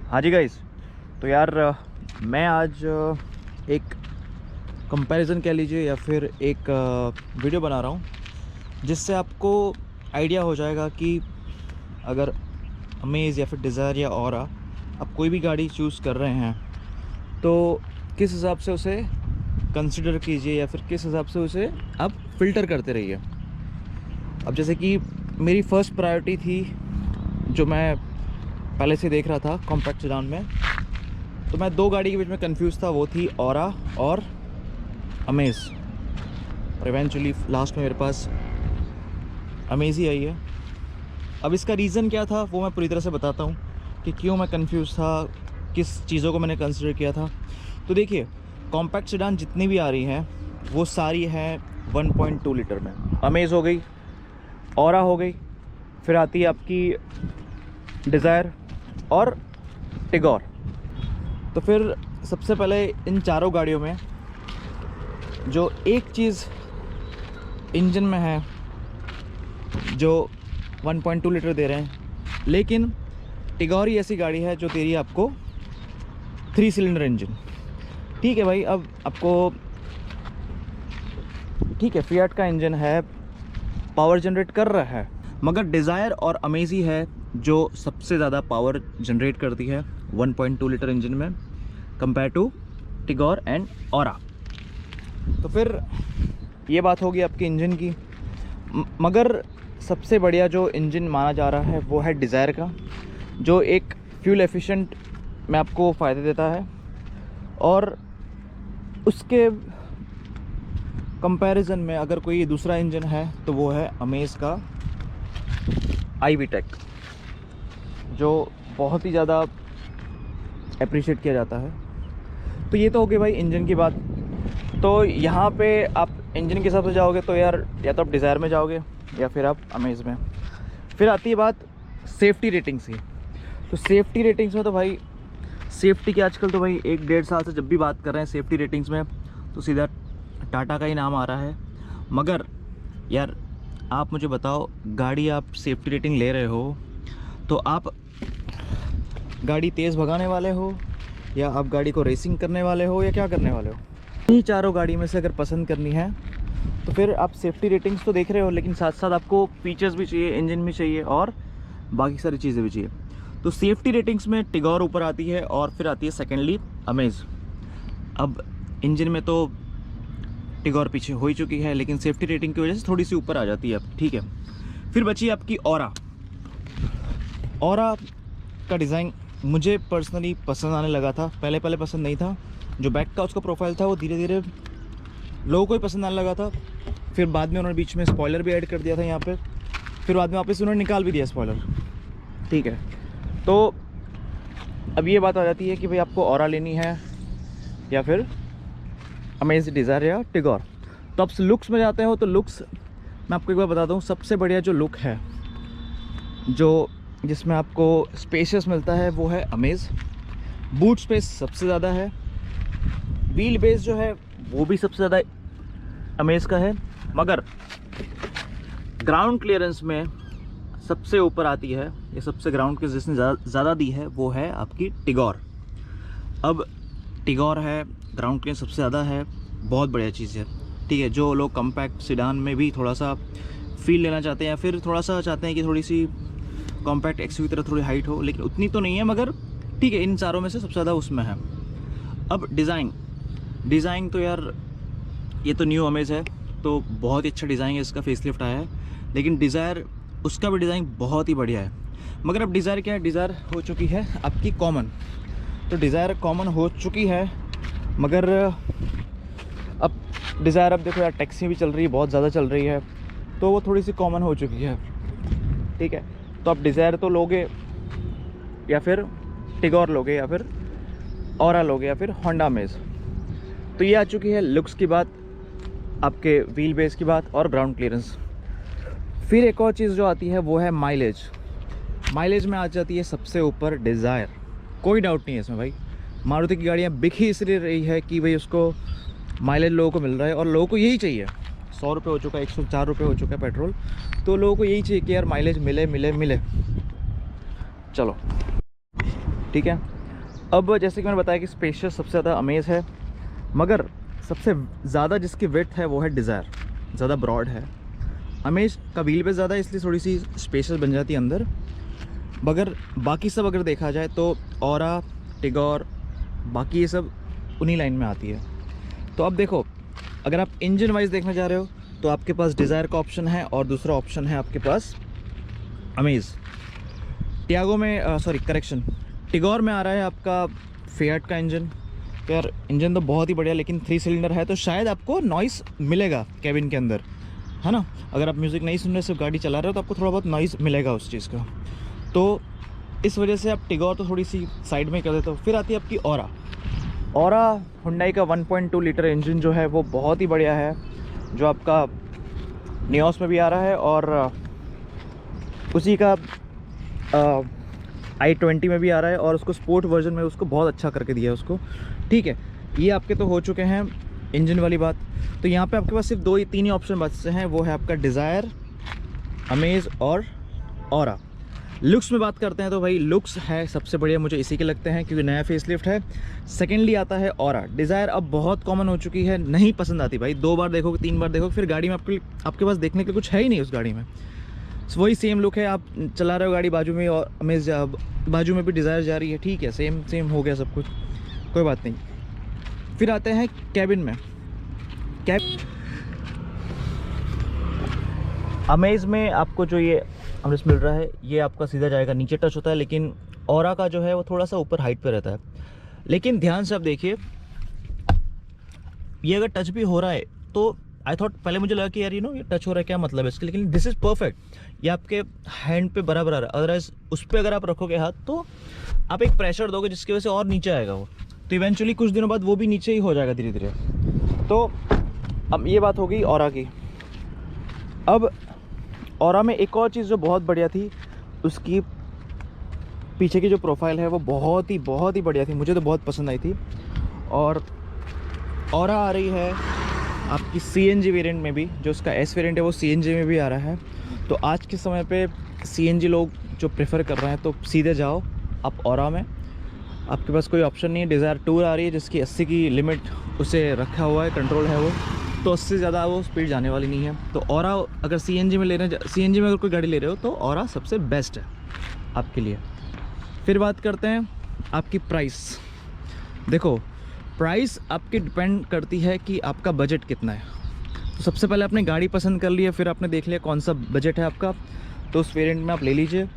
हाँ जी गाइस, तो यार मैं आज एक कंपैरिजन कह लीजिए या फिर एक वीडियो बना रहा हूँ जिससे आपको आइडिया हो जाएगा कि अगर अमेज़ या फिर डिज़ायर या ऑरा आप कोई भी गाड़ी चूज़ कर रहे हैं तो किस हिसाब से उसे कंसिडर कीजिए या फिर किस हिसाब से उसे आप फ़िल्टर करते रहिए। अब जैसे कि मेरी फ़र्स्ट प्रायोरिटी थी, जो मैं पहले से देख रहा था कॉम्पैक्ट सेडान में, तो मैं दो गाड़ी के बीच में कंफ्यूज था। वो थी ऑरा और अमेज़, और इवेंचुअली लास्ट में मेरे पास अमेज़ ही आई है। अब इसका रीज़न क्या था वो मैं पूरी तरह से बताता हूँ कि क्यों मैं कंफ्यूज था, किस चीज़ों को मैंने कंसिडर किया था। तो देखिए, कॉम्पैक्ट सेडान जितनी भी आ रही हैं वो सारी हैं 1.2 लीटर में। अमेज़ हो गई, ऑरा हो गई, फिर आती है आपकी डिज़ायर और टिगोर। तो फिर सबसे पहले इन चारों गाड़ियों में जो एक चीज़ इंजन में है जो 1.2 लीटर दे रहे हैं, लेकिन टिगोर ही ऐसी गाड़ी है जो दे रही है आपको 3 सिलेंडर इंजन। ठीक है भाई, अब आपको ठीक है, फिएट का इंजन है, पावर जनरेट कर रहा है, मगर डिज़ायर और अमेज़ ही है जो सबसे ज़्यादा पावर जनरेट करती है 1.2 लीटर इंजन में compare to Tigor and Aura. तो फिर ये बात होगी आपके इंजन की, मगर सबसे बढ़िया जो इंजन माना जा रहा है वो है डिज़ायर का, जो एक फ्यूल एफिशिएंट में आपको फ़ायदे देता है। और उसके कंपैरिजन में अगर कोई दूसरा इंजन है तो वो है अमेज़ का iVTEC, जो बहुत ही ज़्यादा अप्रिशिएट किया जाता है। तो ये तो हो गई भाई इंजन की बात। तो यहाँ पे आप इंजन के हिसाब से जाओगे तो यार या तो आप डिज़ायर में जाओगे या फिर आप अमेज़ में। फिर आती है बात सेफ्टी रेटिंग्स की। तो सेफ्टी रेटिंग्स में तो भाई सेफ्टी की आजकल तो भाई 1-1.5 साल से जब भी बात कर रहे हैं सेफ्टी रेटिंग्स में तो सीधा टाटा का ही नाम आ रहा है। मगर यार आप मुझे बताओ, गाड़ी आप सेफ्टी रेटिंग ले रहे हो तो आप गाड़ी तेज़ भगाने वाले हो या आप गाड़ी को रेसिंग करने वाले हो या क्या करने वाले हो? इन्हीं चारों गाड़ी में से अगर पसंद करनी है तो फिर आप सेफ्टी रेटिंग्स तो देख रहे हो, लेकिन साथ साथ आपको फीचर्स भी चाहिए, इंजन भी चाहिए और बाकी सारी चीज़ें भी चाहिए। तो सेफ्टी रेटिंग्स में टिगोर ऊपर आती है और फिर आती है सेकेंडली अमेज़। अब इंजन में तो टिगोर पीछे हो ही चुकी है, लेकिन सेफ्टी रेटिंग की वजह से थोड़ी सी ऊपर आ जाती है अब, ठीक है। फिर बची आपकी ऑरा। ऑरा का डिज़ाइन मुझे पर्सनली पसंद आने लगा था, पहले पहले पसंद नहीं था। जो बैक का उसका प्रोफाइल था वो धीरे धीरे लोगों को ही पसंद आने लगा था। फिर बाद में उन्होंने बीच में स्पॉइलर भी ऐड कर दिया था यहाँ पे, फिर बाद में वापस उन्होंने निकाल भी दिया स्पॉइलर, ठीक है। तो अब ये बात आ जाती है कि भाई आपको ऑरा लेनी है या फिर अमेज़, डिज़ायर या टिगोर। तो अब लुक्स में जाते हो तो लुक्स मैं आपको एक बार बता दूँ, सबसे बढ़िया जो लुक है जो जिसमें आपको स्पेशियस मिलता है वो है अमेज़। बूट स्पेस सबसे ज़्यादा है, व्हील बेस जो है वो भी सबसे ज़्यादा अमेज़ का है, मगर ग्राउंड क्लियरेंस में सबसे ऊपर आती है, ये सबसे ग्राउंड की जिसने ज़्यादा दी है वो है आपकी टिगोर। अब टिगोर है, ग्राउंड क्लियरेंस सबसे ज़्यादा है, बहुत बढ़िया चीज़ है, ठीक है। जो लोग कॉम्पैक्ट सेडान में भी थोड़ा सा फील लेना चाहते हैं या फिर थोड़ा सा चाहते हैं कि थोड़ी सी कॉम्पैक्ट एक्सयू की तरह थोड़ी हाइट हो, लेकिन उतनी तो नहीं है, मगर ठीक है, इन चारों में से सबसे ज़्यादा उसमें है। अब डिज़ाइन तो यार ये तो न्यू अमेज़ है तो बहुत ही अच्छा डिज़ाइन है, इसका फेसलिफ्ट आया है। लेकिन डिज़ायर, उसका भी डिज़ाइन बहुत ही बढ़िया है। मगर अब डिज़ायर क्या है, डिज़ायर हो चुकी है आपकी कॉमन। तो डिज़ायर कॉमन हो चुकी है, मगर अब डिज़ायर, अब देखो यार टैक्सी भी चल रही है, बहुत ज़्यादा चल रही है, तो वो थोड़ी सी कॉमन हो चुकी है, ठीक है। तो आप डिज़ायर तो लोगे या फिर टिगोर लोगे या फिर ऑरा लोगे या फिर होंडा अमेज़। तो ये आ चुकी है लुक्स की बात, आपके व्हील बेस की बात और ग्राउंड क्लियरेंस। फिर एक और चीज़ जो आती है वो है माइलेज। माइलेज में आ जाती है सबसे ऊपर डिज़ायर, कोई डाउट नहीं है इसमें भाई। मारुति की गाड़ियाँ बिक ही इसलिए रही है कि भाई उसको माइलेज लोगों को मिल रहा है और लोगों को यही चाहिए। 100 रुपये हो चुका है, 104 रुपये हो चुका है पेट्रोल, तो लोगों को यही चाहिए कि यार माइलेज मिले मिले मिले। चलो ठीक है, अब जैसे कि मैंने बताया कि स्पेशियस सबसे ज़्यादा अमेज़ है, मगर सबसे ज़्यादा जिसकी विड्थ है वो है डिज़ायर, ज़्यादा ब्रॉड है। अमेज़ का व्हील बेस ज़्यादा है, इसलिए थोड़ी सी स्पेशियस बन जाती है अंदर। मगर बाकी सब अगर देखा जाए तो ऑरा, टिगोर, बाकी ये सब उन्हीं लाइन में आती है। तो अब देखो, अगर आप इंजन वाइज देखना चाह रहे हो तो आपके पास डिज़ायर का ऑप्शन है और दूसरा ऑप्शन है आपके पास अमेज़। टियागो में टिगोर में आ रहा है आपका फिएट का इंजन। यार इंजन तो बहुत ही बढ़िया, लेकिन 3 सिलेंडर है तो शायद आपको नॉइस मिलेगा कैबिन के अंदर, है ना। अगर आप म्यूज़िक नहीं सुन रहे, सिर्फ गाड़ी चला रहे हो, तो आपको थोड़ा बहुत नॉइस मिलेगा उस चीज़ का। तो इस वजह से आप टिगोर तो थोड़ी सी साइड में कर देते हो। फिर आती है आपकी ऑरा हुंडई का 1.2 लीटर इंजन जो है वो बहुत ही बढ़िया है, जो आपका नियोस में भी आ रहा है और उसी का i20 में भी आ रहा है, और उसको स्पोर्ट वर्जन में उसको बहुत अच्छा करके दिया है उसको। ठीक है, ये आपके तो हो चुके हैं इंजन वाली बात। तो यहाँ पे आपके पास सिर्फ 2-3 ही ऑप्शन बचते हैं, वो है आपका डिज़ायर, अमेज़ और ऑरा। लुक्स में बात करते हैं तो भाई लुक्स है सबसे बढ़िया, मुझे इसी के लगते हैं क्योंकि नया फेसलिफ्ट है। सेकेंडली आता है ऑरा। डिज़ायर अब बहुत कॉमन हो चुकी है, नहीं पसंद आती भाई। 2 बार देखोगे, 3 बार देखोगे, फिर गाड़ी में आपके पास देखने के लिए कुछ है ही नहीं उस गाड़ी में। वही सेम लुक है, आप चला रहे हो गाड़ी, बाजू में और अमेज़ बाजू में भी डिज़ायर जा रही है, ठीक है, सेम हो गया सब कुछ, कोई बात नहीं। फिर आते हैं कैबिन में। अमेज़ में आपको जो ये अमृत मिल रहा है, ये आपका सीधा जाएगा, नीचे टच होता है, लेकिन ऑरा का जो है वो थोड़ा सा ऊपर हाइट पे रहता है। लेकिन ध्यान से आप देखिए, ये अगर टच भी हो रहा है तो आई थॉट, पहले मुझे लगा कि यार ये टच हो रहा है, क्या मतलब है इसके, लेकिन दिस इज़ परफेक्ट। ये आपके हैंड पे बराबर आ रहा है। अदरवाइज उस पर अगर आप रखोगे हाथ तो आप एक प्रेशर दोगे जिसकी वजह से और नीचे आएगा वो, तो इवेंचुअली कुछ दिनों बाद वो भी नीचे ही हो जाएगा धीरे धीरे। तो अब ये बात हो गई ऑरा की। अब ऑरा में एक और चीज़ जो बहुत बढ़िया थी, उसकी पीछे की जो प्रोफाइल है वो बहुत ही बढ़िया थी, मुझे तो बहुत पसंद आई थी। और ऑरा आ रही है आपकी CNG वेरिएंट में भी, जो उसका S वेरिएंट है वो CNG में भी आ रहा है। तो आज के समय पे CNG लोग जो प्रेफर कर रहे हैं तो सीधे जाओ आप ऑरा में, आपके पास कोई ऑप्शन नहीं है। डिज़ायर टूर आ रही है जिसकी 80 की लिमिट उसे रखा हुआ है, कंट्रोल है वो, तो 80 से ज़्यादा वो स्पीड जाने वाली नहीं है। तो ऑरा अगर CNG में अगर कोई गाड़ी ले रहे हो तो ऑरा सबसे बेस्ट है आपके लिए। फिर बात करते हैं आपकी प्राइस। देखो, प्राइस आपकी डिपेंड करती है कि आपका बजट कितना है। तो सबसे पहले आपने गाड़ी पसंद कर लिया, फिर आपने देख लिया कौन सा बजट है आपका, तो उस वेरिएंट में आप ले लीजिए।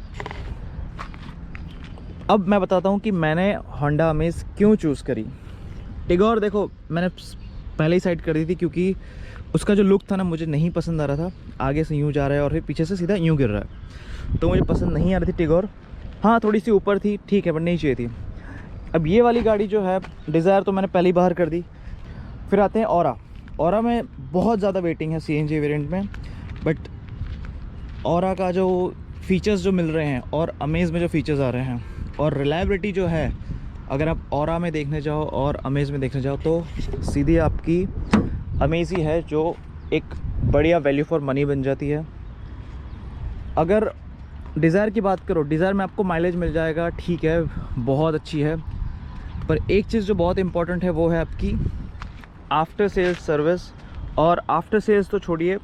अब मैं बताता हूँ कि मैंने होंडा अमेज़ क्यों चूज़ करी। टिगोर देखो मैंने पहले ही साइड कर दी थी, क्योंकि उसका जो लुक था ना मुझे नहीं पसंद आ रहा था। आगे से यूँ जा रहा है और फिर पीछे से सीधा यूँ गिर रहा है, तो मुझे पसंद नहीं आ रही थी टिगोर। हाँ, थोड़ी सी ऊपर थी, ठीक है, बट नहीं चाहिए थी। अब ये वाली गाड़ी जो है डिज़ायर तो मैंने पहले ही बाहर कर दी। फिर आते हैं ऑरा में बहुत ज़्यादा वेटिंग है CNG वेरिएंट में, बट ऑरा का जो फीचर्स जो मिल रहे हैं और अमेज़ में जो फीचर्स आ रहे हैं और रिलायबिलिटी जो है, अगर आप ऑरा में देखने जाओ और अमेज़ में देखने जाओ तो सीधी आपकी अमेज़ ही है जो एक बढ़िया वैल्यू फॉर मनी बन जाती है। अगर डिज़ायर की बात करो, डिज़ायर में आपको माइलेज मिल जाएगा, ठीक है, बहुत अच्छी है, पर एक चीज़ जो बहुत इंपॉर्टेंट है वो है आपकी आफ्टर सेल्स सर्विस। और आफ्टर सेल्स तो छोड़िए,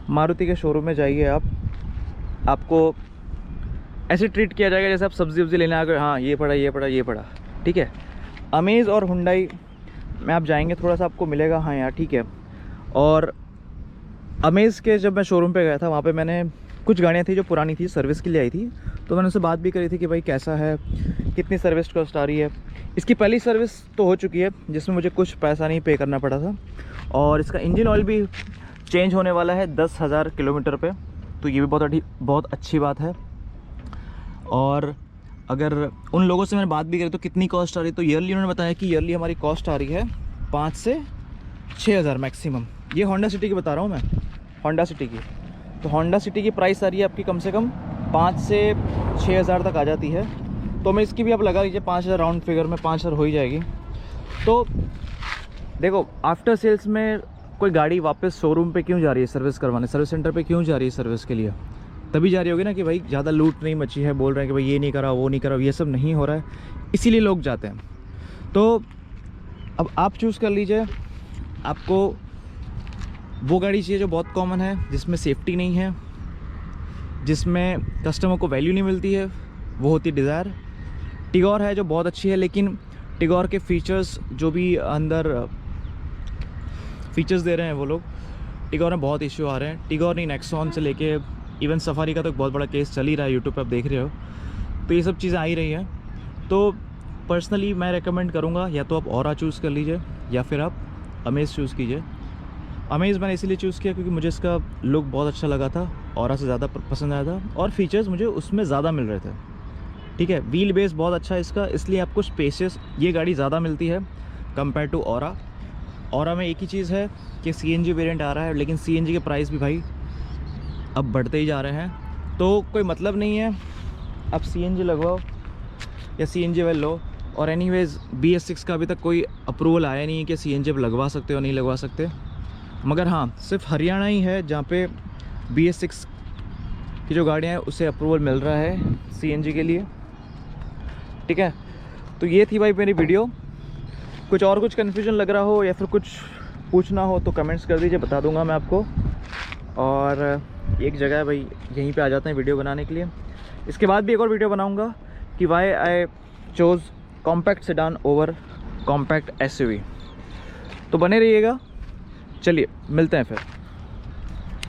मारुति के शोरूम में जाइए आप, आपको ऐसे ट्रीट किया जाएगा जैसे आप सब्ज़ी वब्ज़ी लेने आ गए, हाँ ये पड़ा, ठीक है। अमेज़ और हुंडई में आप जाएंगे थोड़ा सा आपको मिलेगा, हाँ यार ठीक है। और अमेज़ के जब मैं शोरूम पे गया था, वहाँ पे मैंने कुछ गाड़ियाँ थी जो पुरानी थी, सर्विस के लिए आई थी, तो मैंने उससे बात भी करी थी कि भाई कैसा है, कितनी सर्विस कॉस्ट आ रही है। इसकी पहली सर्विस तो हो चुकी है जिसमें मुझे कुछ पैसा नहीं पे करना पड़ा था, और इसका इंजन ऑयल भी चेंज होने वाला है 10,000 किलोमीटर पे, तो ये भी बहुत अच्छी बात है। और अगर उन लोगों से मैंने बात भी करी तो कितनी कॉस्ट आ रही है, तो ईयरली उन्होंने बताया कि ईयरली हमारी कॉस्ट आ रही है 5 से 6,000 मैक्सिमम। ये होंडा सिटी की बता रहा हूँ मैं, होंडा सिटी की। तो होंडा सिटी की प्राइस आ रही है आपकी कम से कम 5 से 6,000 तक आ जाती है। तो मैं इसकी भी आप लगा लीजिए 5,000, राउंड फिगर में 5,000 हो ही जाएगी। तो देखो, आफ्टर सेल्स में कोई गाड़ी वापस शोरूम पे क्यों जा रही है सर्विस करवाने, सर्विस सेंटर पे क्यों जा रही है सर्विस के लिए, तभी जा रही होगी ना कि भाई ज़्यादा लूट नहीं मची है, बोल रहे हैं कि भाई ये नहीं करा वो नहीं करा, ये सब नहीं हो रहा है। इसीलिए लोग जाते हैं। तो अब आप चूज़ कर लीजिए, आपको वो गाड़ी चाहिए जो बहुत कॉमन है, जिसमें सेफ्टी नहीं है, जिसमें कस्टमर को वैल्यू नहीं मिलती है, वो होती डिज़ायर। टिगोर है जो बहुत अच्छी है, लेकिन टिगोर के फीचर्स जो भी अंदर फीचर्स दे रहे हैं वो लोग, टिगोर में बहुत इश्यू आ रहे हैं। टिगोर नहीं, नेक्सॉन से लेके इवन सफारी का तो एक बहुत बड़ा केस चल ही रहा है, यूट्यूब पे आप देख रहे हो। तो ये सब चीज़ें आ ही रही हैं। तो पर्सनली मैं रेकमेंड करूँगा या तो आप ऑरा चूज़ कर लीजिए या फिर आप अमेज़ चूज़ कीजिए। अमेज़ मैंने इसीलिए चूज़ किया क्योंकि मुझे इसका लुक बहुत अच्छा लगा था, ऑरा से ज़्यादा पसंद आया था, और फीचर्स मुझे उसमें ज़्यादा मिल रहे थे। ठीक है, व्हील बेस बहुत अच्छा है इसका, इसलिए आपको स्पेसियस ये गाड़ी ज़्यादा मिलती है कंपेयर टू ऑरा। ऑरा में एक ही चीज़ है कि CNG वेरिएंट आ रहा है, लेकिन CNG के प्राइस भी भाई अब बढ़ते ही जा रहे हैं। तो कोई मतलब नहीं है आप CNG लगवाओ या CNG वेल लो। और एनीवेज़ BS6 का अभी तक कोई अप्रूवल आया नहीं है कि CNG अब लगवा सकते हो नहीं लगवा सकते, मगर हाँ सिर्फ हरियाणा ही है जहाँ पे BS6 की जो गाड़ियाँ हैं उसे अप्रूवल मिल रहा है CNG के लिए। ठीक है, तो ये थी भाई मेरी वीडियो। कुछ कन्फ्यूजन लग रहा हो या फिर कुछ पूछना हो तो कमेंट्स कर दीजिए, बता दूंगा मैं आपको। और एक जगह है भाई, यहीं पे आ जाते हैं वीडियो बनाने के लिए। इसके बाद भी एक और वीडियो बनाऊंगा कि why I chose compact sedan over compact SUV। तो बने रहिएगा। चलिए मिलते हैं फिर।